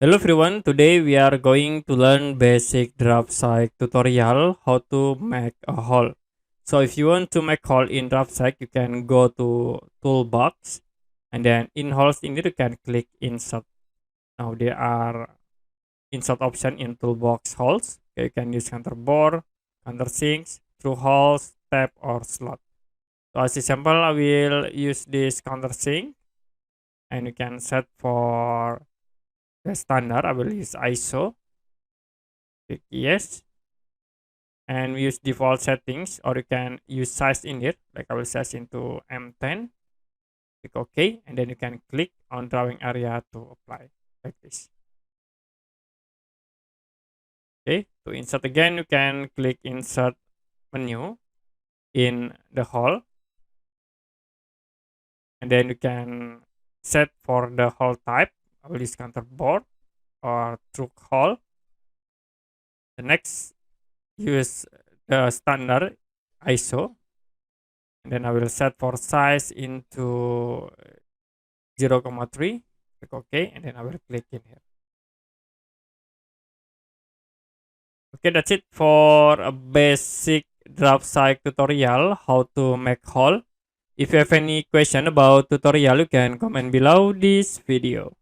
Hello everyone, today we are going to learn basic Draftsight tutorial how to make a hole. So if you want to make hole in Draftsight, you can go to toolbox and then in holes in it you can click insert. Now there are insert option in toolbox holes. Okay, you can use counter bore, counter sinks, through holes, tab or slot. So as example, I will use this counter sink and you can set for the standard. I will use ISO. Click yes, and we use default settings, or you can use size in here, like I will size into M10. Click OK, and then you can click on drawing area to apply like this. Okay, to insert again, you can click insert menu in the hole, and then you can set for the hole type. I will use counter bore or through hole. The next, use the standard ISO, and then I will set for size into 0,3. Click OK, and then I will click in here. Okay, that's it for a basic Draftsight tutorial how to make hole. If you have any question about tutorial, you can comment below this video.